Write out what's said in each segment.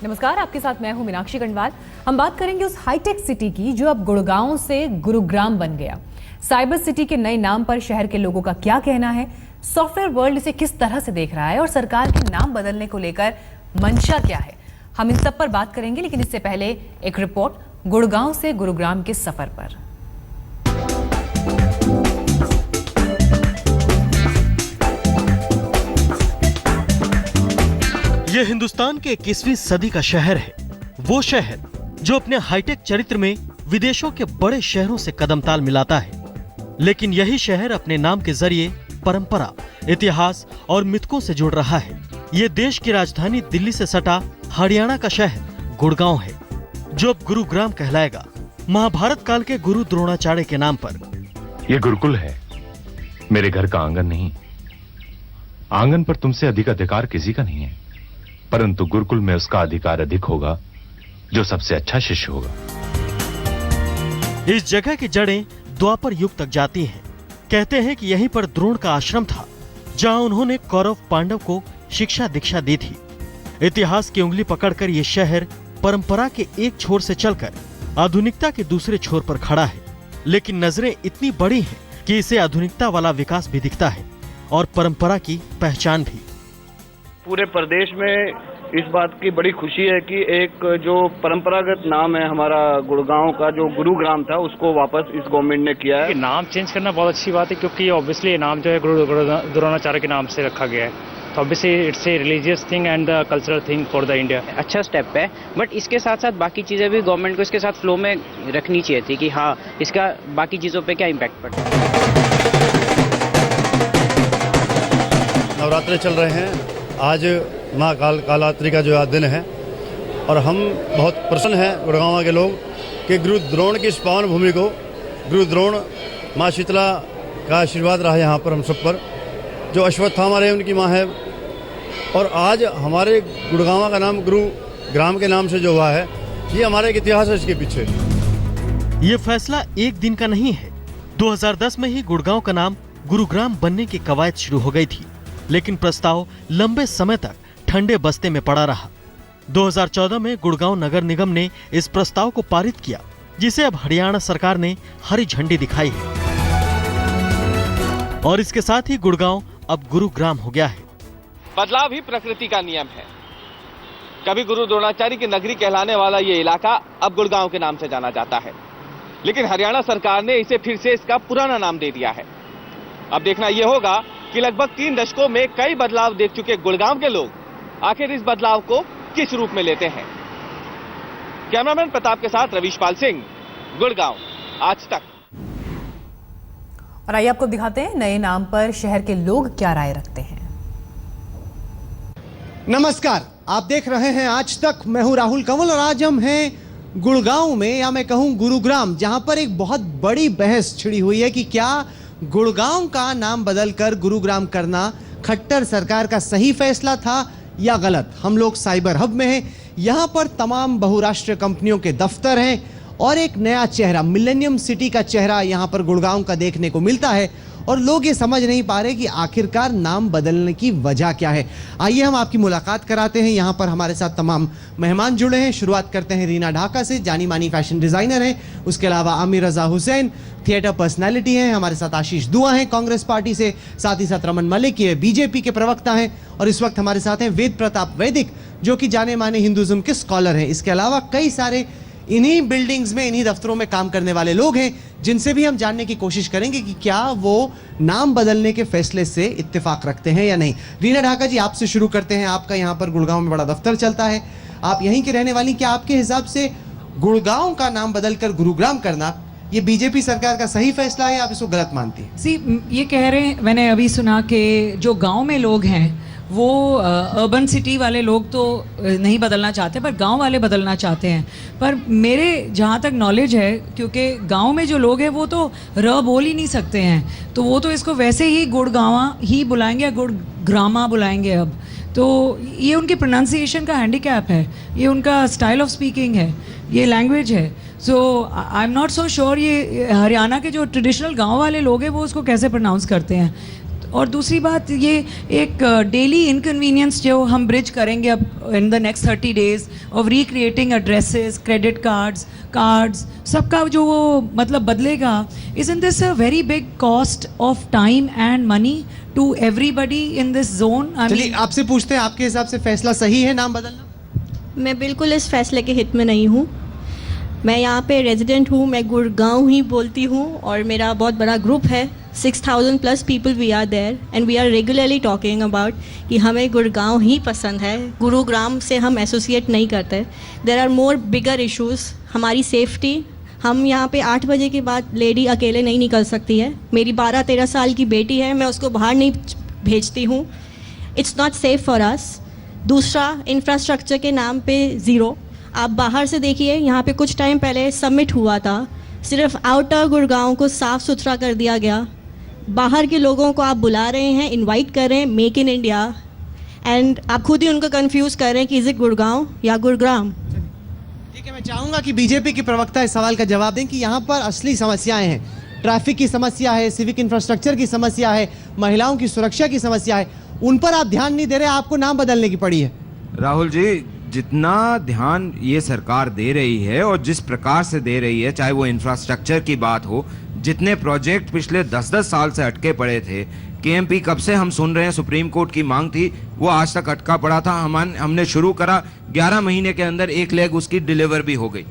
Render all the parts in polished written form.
नमस्कार, आपके साथ मैं हूं मीनाक्षी गंडवाल। हम बात करेंगे उस हाईटेक सिटी की जो अब गुड़गांव से गुरुग्राम बन गया। साइबर सिटी के नए नाम पर शहर के लोगों का क्या कहना है, सॉफ्टवेयर वर्ल्ड इसे किस तरह से देख रहा है और सरकार के नाम बदलने को लेकर मंशा क्या है, हम इन सब पर बात करेंगे। लेकिन इससे पहले एक रिपोर्ट गुड़गांव से गुरुग्राम के सफर पर। यह हिंदुस्तान के 21वीं सदी का शहर है, वो शहर जो अपने हाईटेक चरित्र में विदेशों के बड़े शहरों से कदमताल मिलाता है। लेकिन यही शहर अपने नाम के जरिए परंपरा, इतिहास और मिथकों से जुड़ रहा है। ये देश की राजधानी दिल्ली से सटा हरियाणा का शहर गुड़गांव है, जो अब गुरुग्राम कहलाएगा, महाभारत काल के गुरु द्रोणाचार्य के नाम पर। ये गुरुकुल है, मेरे घर का आंगन नहीं। आंगन पर तुमसे अधिक अधिकार किसी का नहीं है, परंतु गुरुकुल में उसका अधिकार अधिक होगा जो सबसे अच्छा शिष्य होगा। इस जगह की जड़ें द्वापर युग तक जाती हैं। कहते हैं कि यहीं पर द्रोण का आश्रम था, जहां उन्होंने कौरव पांडव को शिक्षा दीक्षा दी थी। इतिहास की उंगली पकड़कर ये शहर परंपरा के एक छोर से चलकर आधुनिकता के दूसरे छोर पर खड़ा है। लेकिन नजरें इतनी बड़ी हैं कि इसे आधुनिकता वाला विकास भी दिखता है और परंपरा की पहचान भी। पूरे प्रदेश में इस बात की बड़ी खुशी है कि एक जो परंपरागत नाम है हमारा गुड़गांव का, जो गुरुग्राम था, उसको वापस इस गवर्नमेंट ने किया है। नाम चेंज करना बहुत अच्छी बात है, क्योंकि ऑब्वियसली ये नाम जो है गुरु द्रोणाचार्य के नाम से रखा गया है। तो obviously it's a religious thing and the cultural thing for the India. अच्छा स्टेप है, बट इसके साथ साथ बाकी चीज़ें भी गवर्नमेंट को इसके साथ फ्लो में रखनी चाहिए थी कि हाँ, इसका बाकी चीज़ों पर क्या इम्पैक्ट पड़ता है। नवरात्रे चल रहे हैं, आज माँ कालरात्रि का जो दिन है और हम बहुत प्रसन्न हैं गुड़गांव के लोग कि गुरु द्रोण की इस पावन भूमि को, गुरु द्रोण माँ शीतला का आशीर्वाद रहा यहाँ पर हम सब पर, जो अश्वत्थामा रहे उनकी माँ है। और आज हमारे गुड़गांव का नाम गुरुग्राम के नाम से जो हुआ है, ये हमारा एक इतिहास है इसके पीछे। ये फैसला एक दिन का नहीं है। 2010 में ही गुड़गांव का नाम गुरुग्राम बनने की कवायद शुरू हो गई थी, लेकिन प्रस्ताव लंबे समय तक ठंडे बस्ते में पड़ा रहा। 2014 में गुड़गांव नगर निगम ने इस प्रस्ताव को पारित किया, जिसे अब हरियाणा सरकार ने हरी झंडी दिखाई है और इसके साथ ही गुड़गांव अब गुरुग्राम हो गया है। बदलाव ही प्रकृति का नियम है। कभी गुरु द्रोणाचार्य की नगरी कहलाने वाला ये इलाका अब गुड़गांव के नाम से जाना जाता है, लेकिन हरियाणा सरकार ने इसे फिर से इसका पुराना नाम दे दिया है। अब देखना यह होगा कि लगभग 3 दशकों में कई बदलाव देख चुके गुड़गांव के लोग आखिर इस बदलाव को किस रूप में लेते हैं। कैमरामैन प्रताप के साथ रवीशपाल सिंह, गुड़गांव, आज तक। और आइए आपको दिखाते हैं नए नाम पर शहर के लोग क्या राय रखते हैं। नमस्कार, आप देख रहे हैं आज तक। मैं हूं राहुल कंवल और आज हम हैं गुड़गांव में, या मैं कहूं गुरुग्राम, जहां पर एक बहुत बड़ी बहस छिड़ी हुई है कि क्या गुड़गांव का नाम बदलकर गुरुग्राम करना खट्टर सरकार का सही फैसला था या गलत। हम लोग साइबर हब में हैं, यहां पर तमाम बहुराष्ट्रीय कंपनियों के दफ्तर हैं और एक नया चेहरा, मिलेनियम सिटी का चेहरा यहां पर गुड़गांव का देखने को मिलता है और लोग ये समझ नहीं पा रहे कि आखिरकार नाम बदलने की वजह क्या है। आइए हम आपकी मुलाकात कराते हैं। यहाँ पर हमारे साथ तमाम मेहमान जुड़े हैं। शुरुआत करते हैं रीना ढाका से, जानी मानी फैशन डिजाइनर हैं। उसके अलावा आमिर रजा हुसैन थिएटर पर्सनालिटी हैं। हमारे साथ आशीष दुआ हैं कांग्रेस पार्टी से, साथ ही साथ रमन मलिक ये बीजेपी के प्रवक्ता हैं और इस वक्त हमारे साथ हैं वेद प्रताप वैदिक, जो कि जाने माने हिंदुज्म के स्कॉलर हैं। इसके अलावा कई सारे इन्हीं बिल्डिंग्स में, इन्हीं दफ्तरों में काम करने वाले लोग हैं, जिनसे भी हम जानने की कोशिश करेंगे कि क्या वो नाम बदलने के फैसले से इत्तेफाक रखते हैं या नहीं। रीना ढाका जी, आपसे शुरू करते हैं। आपका यहाँ पर गुड़गांव में बड़ा दफ्तर चलता है, आप यहीं के रहने वाली, क्या आपके हिसाब से गुड़गांव का नाम बदलकर गुरुग्राम करना ये बीजेपी सरकार का सही फैसला है, आप इसको गलत मानती हैं? ये कह रहे हैं, मैंने अभी सुना कि जो गांव में लोग हैं वो अर्बन सिटी वाले लोग तो नहीं बदलना चाहते, पर गांव वाले बदलना चाहते हैं। पर मेरे जहाँ तक नॉलेज है, क्योंकि गांव में जो लोग हैं वो तो र बोल ही नहीं सकते हैं, तो वो तो इसको वैसे ही गुड़गांवा ही बुलाएंगे या गुड़ग्रामा बुलाएंगे अब। तो ये उनके प्रोनाउंसिएशन का हैंडीकैप है, ये उनका स्टाइल ऑफ स्पीकिंग है, ये लैंग्वेज है। So I am not so sure ये हरियाणा के जो ट्रेडिशनल गांव वाले लोग हैं वो उसको कैसे प्रोनाउंस करते हैं। और दूसरी बात ये एक डेली इनकन्वीनियंस जो हम ब्रिज करेंगे अब in the next 30 days of recreating addresses, credit cards सबका जो वो मतलब बदलेगा, isn't this a very big cost of time and money to everybody in this zone? चलिए आपसे पूछते हैं, आपके हिसाब से फैसला सही है नाम बदलना? मैं बिल्कुल इस फैसले के हित में नहीं हूँ। मैं यहाँ पे रेजिडेंट हूँ, मैं गुड़गांव ही बोलती हूँ और मेरा बहुत बड़ा ग्रुप है, 6000 plus people we are there and we are regularly talking about कि हमें गुड़गांव ही पसंद है, गुरुग्राम से हम एसोसिएट नहीं करते। There are more bigger issues, हमारी सेफ्टी, हम यहाँ पे 8 बजे के बाद लेडी अकेले नहीं निकल सकती है। मेरी 12-13 साल की बेटी है, मैं उसको बाहर नहीं भेजती हूँ। It's not safe for us. दूसरा, इंफ्रास्ट्रक्चर के नाम पे ज़ीरो। आप बाहर से देखिए, यहाँ पे कुछ टाइम पहले समिट हुआ था, सिर्फ आउटर गुड़गांव को साफ़ सुथरा कर दिया गया। बाहर के लोगों को आप बुला रहे हैं, इनवाइट कर रहे हैं, मेक इन इंडिया, एंड आप खुद ही उनको कंफ्यूज कर रहे हैं कि इज इट गुड़गांव या गुरुग्राम। ठीक है, मैं चाहूँगा कि बीजेपी की प्रवक्ता इस सवाल का जवाब दें कि यहाँ पर असली समस्याएं हैं। ट्रैफिक की समस्या है, सिविक इंफ्रास्ट्रक्चर की समस्या है, महिलाओं की सुरक्षा की समस्या है, उन पर आप ध्यान नहीं दे रहे, आपको नाम बदलने की पड़ी है। राहुल जी, जितना ध्यान ये सरकार दे रही है और जिस प्रकार से दे रही है, चाहे वो इंफ्रास्ट्रक्चर की बात हो, जितने प्रोजेक्ट पिछले 10-10 साल से अटके पड़े थे, केएमपी कब से हम सुन रहे हैं, सुप्रीम कोर्ट की मांग थी, वो आज तक अटका पड़ा था। हमने शुरू करा, 11 महीने के अंदर एक लेग उसकी डिलीवर भी हो गई।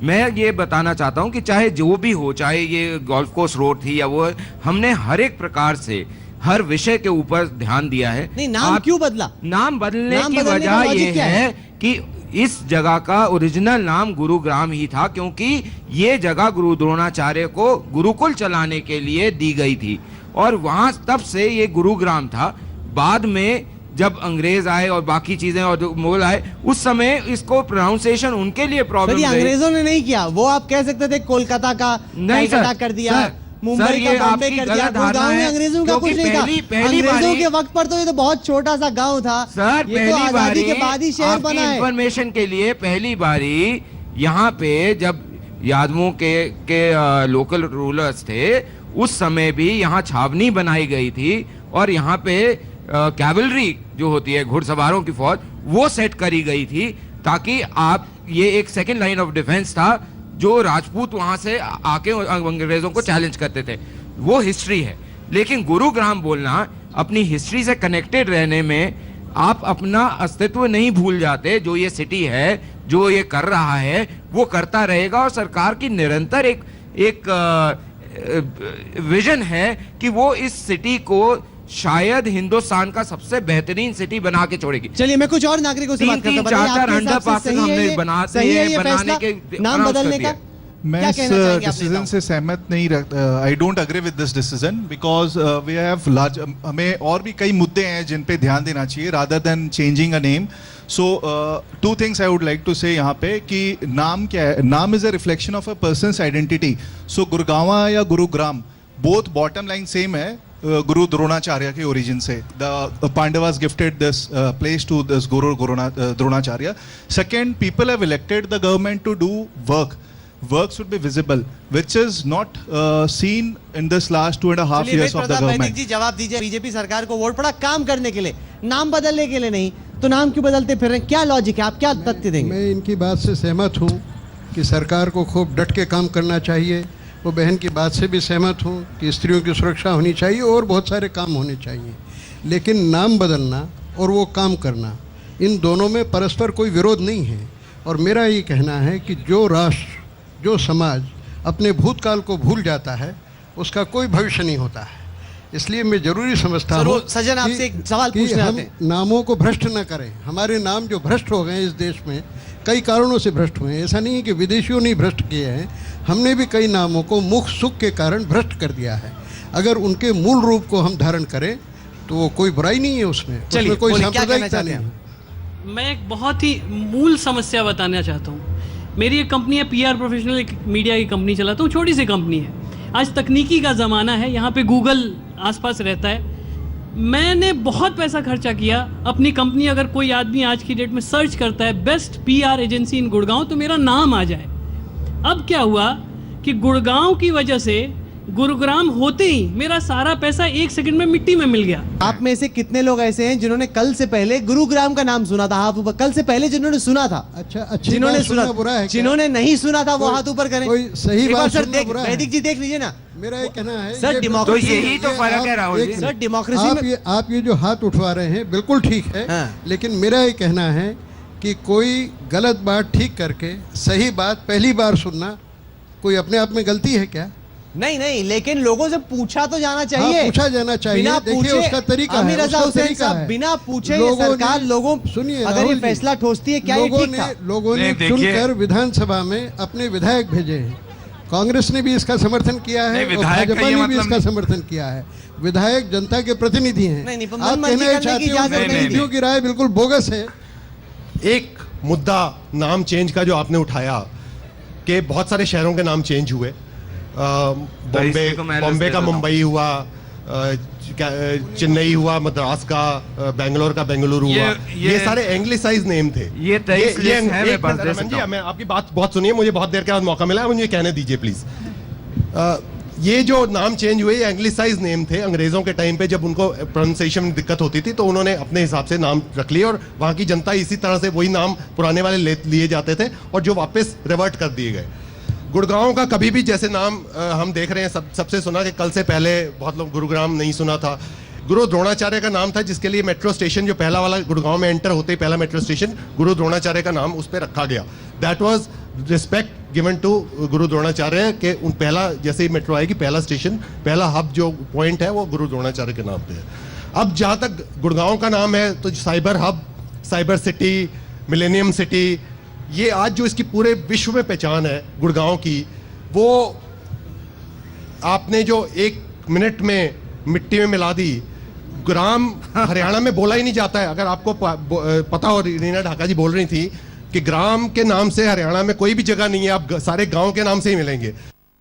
मैं ये बताना चाहता हूँ कि चाहे जो भी हो, चाहे ये गोल्फ कोर्स रोड थी या वो, हमने हर एक प्रकार से हर विषय के ऊपर ध्यान दिया है। नहीं, नाम क्यों बदला? नाम बदलने की वजह ये है कि इस जगह का ओरिजिनल नाम गुरुग्राम ही था, क्योंकि ये जगह गुरु द्रोणाचार्य को गुरुकुल चलाने के लिए दी गई थी और वहां तब से ये गुरुग्राम था। बाद में जब अंग्रेज आए और बाकी चीजें और मुगल आए, उस समय इसको प्रोनाउंसिएशन उनके लिए प्रॉब्लम। अंग्रेजों ने नहीं किया, वो आप कह सकते थे कोलकाता का नहीं कर दिया, मुंबई का बॉम्बे कर दिया। गुड़गांव में अंग्रेजों का कुछ नहीं था। अंग्रेजों के वक्त पर तो ये तो बहुत छोटा सा गांव था सर। ये तो आजादी के बाद ही शहर बना है। इंफॉर्मेशन के लिए पहली बारी यहाँ पे जब यादवों के लोकल रूलर्स थे, उस समय भी यहाँ छावनी बनाई गई थी और यहाँ पे कैवलरी जो होती है, घुड़सवारों की फौज, वो सेट करी गई थी ताकि आप, ये एक सेकेंड लाइन ऑफ डिफेंस था जो राजपूत वहां से आके अंग्रेजों को चैलेंज करते थे। वो हिस्ट्री है। लेकिन गुरुग्राम बोलना, अपनी हिस्ट्री से कनेक्टेड रहने में आप अपना अस्तित्व नहीं भूल जाते। जो ये सिटी है, जो ये कर रहा है, वो करता रहेगा और सरकार की निरंतर एक विजन है कि वो इस सिटी को शायद हिंदुस्तान का सबसे बेहतरीन सिटी बना के छोड़ेगी। चलिए, मैं कुछ और नागरिकों से बात करता हूं। 3-4 अंडरपासेस हमने बनाते हैं, बनाने के नाम बदलने का। मैं इस डिसीजन से सहमत नहीं रखता। I don't agree with this decision because we have large, हमें और भी कई मुद्दे हैं जिन पे ध्यान देना चाहिए rather than changing a name. So 2 things I would like to say यहाँ पे कि नाम क्या है। नाम is a reflection of a person's identity. So Gurgaon या Gurugram, both bottom line same है, गुरु द्रोणाचार्य के ओरिजिन से। The Pandavas gifted this place to this Guru Dronacharya. Second, people have elected the government to do work. Work should be visible, which is not seen in this last 2.5 years of the government. जी, जवाब दीजिए। BJP सरकार को vote पड़ा काम करने के लिए, नाम बदलने के लिए नहीं, तो नाम क्यों बदलते फिर रहे? क्या लॉजिक है? आप क्या तथ्य देंगे? मैं इनकी बात से सहमत हूँ कि सरकार को खूब डट के काम करना चाहिए। वो बहन की बात से भी सहमत हूँ कि स्त्रियों की सुरक्षा होनी चाहिए और बहुत सारे काम होने चाहिए। लेकिन नाम बदलना और वो काम करना, इन दोनों में परस्पर कोई विरोध नहीं है। और मेरा ये कहना है कि जो राष्ट्र, जो समाज अपने भूतकाल को भूल जाता है, उसका कोई भविष्य नहीं होता है। इसलिए मैं जरूरी समझता हूँ सजन, आपसे एक सवाल पूछने हम नामों को भ्रष्ट न करें। हमारे नाम जो भ्रष्ट हो गए इस देश में, कई कारणों से भ्रष्ट हुए हैं। ऐसा नहीं है कि विदेशियों ने भ्रष्ट किए हैं, हमने भी कई नामों को मुख सुख के कारण भ्रष्ट कर दिया है। अगर उनके मूल रूप को हम धारण करें तो कोई बुराई नहीं है उसमें कोई सांप्रदायिकता नहीं है। मैं एक बहुत ही मूल समस्या बताना चाहता हूँ। मेरी एक कंपनी है, PR प्रोफेशनल, एक मीडिया की कंपनी चलाता हूँ, छोटी सी कंपनी है। आज तकनीकी का ज़माना है, यहाँ पे गूगल आसपास रहता है। मैंने बहुत पैसा खर्चा किया अपनी कंपनी, अगर कोई आदमी आज की डेट में सर्च करता है बेस्ट PR एजेंसी इन गुड़गांव, तो मेरा नाम आ जाए। अब क्या हुआ कि गुड़गांव की वजह से गुरुग्राम होते ही मेरा सारा पैसा 1 सेकंड में मिट्टी में मिल गया। आप में से कितने लोग ऐसे हैं जिन्होंने कल से पहले गुरुग्राम का नाम सुना था? हाथ ऊपर। कल से पहले जिन्होंने सुना था। अच्छा, अच्छी जिन्होंने बात सुना, बुरा है क्या? जिन्होंने नहीं सुना था वो हाथ ऊपर करें। कोई सही एक बार बात सर सुनना बुरा है? वैदिक जी देख लीजिए ना। मेरा ये कहना है सर, ये डेमोक्रेसी- तो यही तो फर्क है राहुल जी। सर, डेमोक्रेसी में आप ये जो हाथ उठवा रहे हैं बिल्कुल ठीक है। लेकिन मेरा ये कहना है कि कोई गलत बात ठीक करके सही बात पहली बार सुनना कोई अपने आप में गलती है क्या? नहीं, लेकिन लोगों से पूछा तो जाना चाहिए। हाँ, पूछा जाना चाहिए। बिना देखिए पूछे उसका तरीका आमिर है, रजा उसका हुसैन तरीका साहब, है। बिना पूछे ये लोगों सरकार ने- लोगों सुनिए अगर राहुल ये जी, फैसला ठोसती है, क्या ये ठीक था? लोगों ने चुनकर विधानसभा में अपने विधायक भेजे हैं। कांग्रेस ने भी इसका समर्थन किया है और भाजपा ने भी इसका समर्थन किया है। विधायक जनता के प्रतिनिधि हैं। आप कहना चाहते हो प्रतिनिधियों की राय बिल्कुल बोगस है। एक मुद्दा नाम चेंज का जो आपने उठाया कि बहुत सारे शहरों के नाम चेंज हुए, बॉम्बे का मुंबई हुआ, चेन्नई हुआ, मद्रास का बेंगलोर का बेंगलुरु हुआ, ये सारे एंग्लिसाइज नेम थे। ये 23 लिस्ट है मेरे पास। रमन जी, मैं आपकी बात बहुत सुनिए, मुझे बहुत देर के बाद मौका मिला है, मुझे कहने दीजिए प्लीज। ये जो नाम चेंज हुए ये एंग्लिसाइज नेम थे। अंग्रेजों के टाइम पे जब उनको प्रोनाउंसिएशन में दिक्कत होती थी तो उन्होंने अपने हिसाब से नाम रख लिए और वहाँ की जनता इसी तरह से वही नाम पुराने वाले लिए जाते थे और जो वापस रिवर्ट कर दिए गए। गुड़गांव का कभी भी जैसे नाम हम देख रहे हैं, सबसे सुना कि कल से पहले बहुत लोग गुरुग्राम नहीं सुना था। गुरु द्रोणाचार्य का नाम था जिसके लिए मेट्रो स्टेशन जो पहला वाला गुड़गांव में एंटर होते ही पहला मेट्रो स्टेशन गुरु द्रोणाचार्य का नाम उस पर रखा गया। That was respect given to Guru Dronacharya के उन पहला जैसे ही मेट्रो आएगी पहला स्टेशन पहला हब जो पॉइंट है वो गुरु द्रोणाचार्य के नाम पे है। अब जहाँ तक गुड़गांव का नाम है तो cyber hub, cyber city, millennium city, ये आज जो इसकी पूरे विश्व में पहचान है गुड़गांव की, वो आपने जो 1 मिनट में मिट्टी में मिला दी। ग्राम हरियाणा में बोला ही नहीं जाता है। अगर आपको पता हो, रीना ढाका जी बोल रही थी कि ग्राम के नाम से हरियाणा में कोई भी जगह नहीं है, आप सारे गांव के नाम से ही मिलेंगे।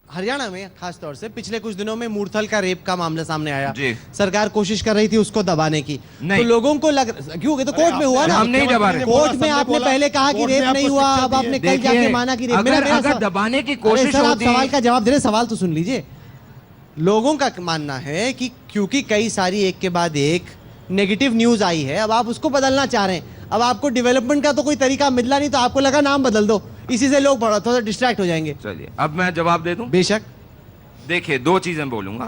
हरियाणा में खास तौर से पिछले कुछ दिनों में मूर्थल का रेप का मामला सामने आया। सरकार कोशिश कर रही थी उसको दबाने की, तो लोगों को लग क्यों तो कोर्ट में हुआ ना, हम नहीं दबा रहे। कोर्ट में आपने पहले कहा कि रेप नहीं हुआ, अब आपने कल जाके माना कि रेप। अगर दबाने की कोशिश आप सवाल का जवाब दे रहे, सवाल तो सुन लीजिए। लोगों का मानना है कि क्योंकि कई सारी एक के बाद एक नेगेटिव न्यूज आई है, अब आप उसको बदलना चाह रहे हैं। अब आपको डेवलपमेंट का तो कोई तरीका मिला नहीं तो आपको लगा नाम बदल दो, इसी से लोग थोड़ा डिस्ट्रैक्ट हो जाएंगे। चलिए अब मैं जवाब दे दूं। बेशक। देखिए 2 चीजें बोलूंगा।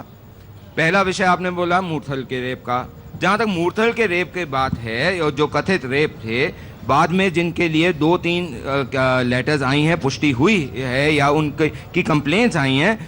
पहला विषय आपने बोला मूर्थल के रेप का। जहां तक मूर्थल के रेप की बात है और जो कथित रेप थे, बाद में जिनके लिए 2-3 लेटर्स आई हैं, पुष्टि हुई है या उनकी कंप्लेंट्स आई हैं,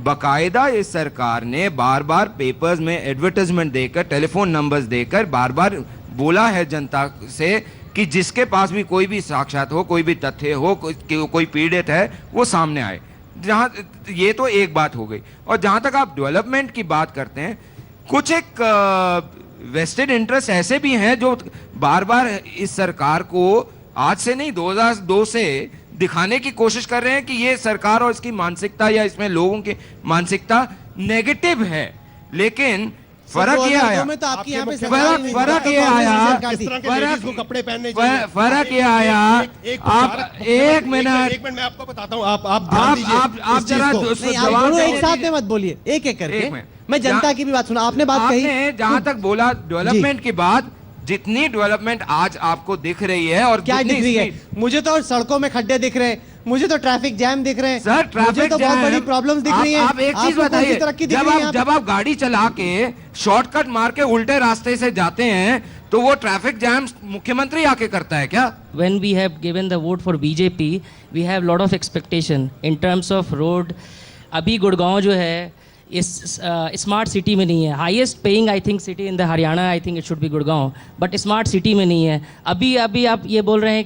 बकायदा इस सरकार ने बार बार पेपर्स में एडवर्टाइजमेंट देकर, टेलीफोन नंबर्स देकर बार बार बोला है जनता से कि जिसके पास भी कोई भी साक्ष्य हो, कोई भी तथ्य हो, कोई पीड़ित है, वो सामने आए। जहाँ ये तो एक बात हो गई। और जहाँ तक आप डेवलपमेंट की बात करते हैं, कुछ एक वेस्टेड इंटरेस्ट ऐसे भी हैं जो बार बार इस सरकार को आज से नहीं 2002 से दिखाने की कोशिश कर रहे हैं कि ये सरकार और इसकी मानसिकता या इसमें लोगों की मानसिकता नेगेटिव है। लेकिन फर्क ये आया, फर्क ये आया, फर्क ये आया। आप 1 मिनट मैं आपको बताता हूँ, आप जरा एक साथ में मत बोलिए, एक एक करके। मैं जनता की भी बात सुना, आपने बात कही। जहां तक बोला डेवलपमेंट की बात, जितनी डेवलपमेंट आज आपको दिख रही है और क्या दिख रही है? मुझे तो सड़कों में खड्डे दिख रहे हैं, मुझे तो ट्रैफिक जैम दिख रहे हैं, सर ट्रैफिक तो बहुत बड़ी प्रॉब्लम्स दिख रही हैं। आप एक चीज बताइए, जब आप गाड़ी चला के शॉर्टकट मार के उल्टे रास्ते से जाते हैं तो वो ट्रैफिक जैम मुख्यमंत्री आके करता है क्या? When we have given the vote for BJP, we have lot of expectation in terms of road. अभी गुड़गांव जो है इस स्मार्ट सिटी में नहीं है। Highest paying I think city in the Haryana, I think it should be Gurgaon, but smart city में नहीं है। अभी आप ये बोल रहे हैं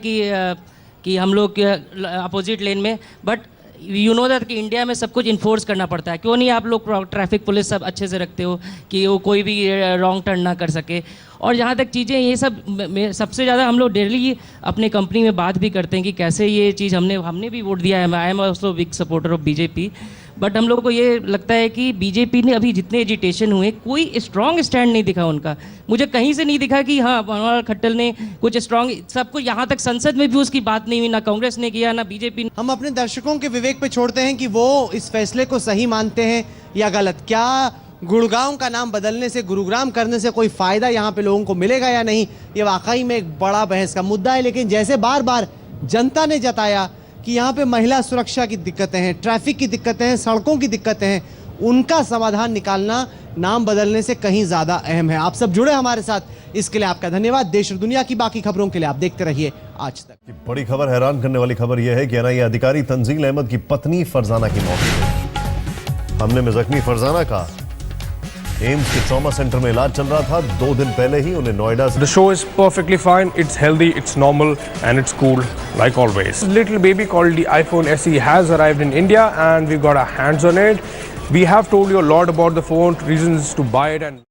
कि हम लोग अपोजिट लेन में, बट यू नो दैट कि इंडिया में सब कुछ इन्फोर्स करना पड़ता है। क्यों नहीं आप लोग ट्रैफिक पुलिस सब अच्छे से रखते हो कि वो कोई भी रॉन्ग टर्न ना कर सके। और जहाँ तक चीज़ें ये सब सबसे ज़्यादा हम लोग डेली अपने कंपनी में बात भी करते हैं कि कैसे ये चीज़ हमने भी वोट दिया है। I am also big supporter of BJP, but हम लोग को ये लगता है कि बीजेपी ने अभी जितने एजिटेशन हुए कोई स्ट्रांग स्टैंड नहीं दिखा उनका। मुझे कहीं से नहीं दिखा कि हाँ मनोहर खट्टर ने कुछ स्ट्रांग, सबको यहाँ तक संसद में भी उसकी बात नहीं हुई, ना कांग्रेस ने किया ना बीजेपी। हम अपने दर्शकों के विवेक पे छोड़ते हैं कि वो इस फैसले को सही मानते हैं या गलत। क्या गुड़गांव का नाम बदलने से, गुरुग्राम करने से कोई फायदा यहाँ पे लोगों को मिलेगा या नहीं, ये वाकई में एक बड़ा बहस का मुद्दा है। लेकिन जैसे बार बार जनता ने जताया कि यहाँ पे महिला सुरक्षा की दिक्कतें हैं, ट्रैफिक की दिक्कतें हैं, सड़कों की दिक्कतें हैं, उनका समाधान निकालना नाम बदलने से कहीं ज्यादा अहम है। आप सब जुड़े हमारे साथ, इसके लिए आपका धन्यवाद। देश और दुनिया की बाकी खबरों के लिए आप देखते रहिए आज तक। बड़ी खबर, हैरान करने वाली खबर यह है कि एनआईए अधिकारी तंजील अहमद की पत्नी फरजाना की मौत हो गई। हमले में जख्मी फरजाना का एम्स के ट्रॉमा सेंटर में इलाज चल रहा था। 2 दिन पहले ही उन्हें नोएडा से। The show is perfectly fine, it's healthy, it's normal and it's cool like always. Little baby called the iPhone SE has arrived in India and we got our hands on it. We have told you a lot about the phone, reasons to buy it and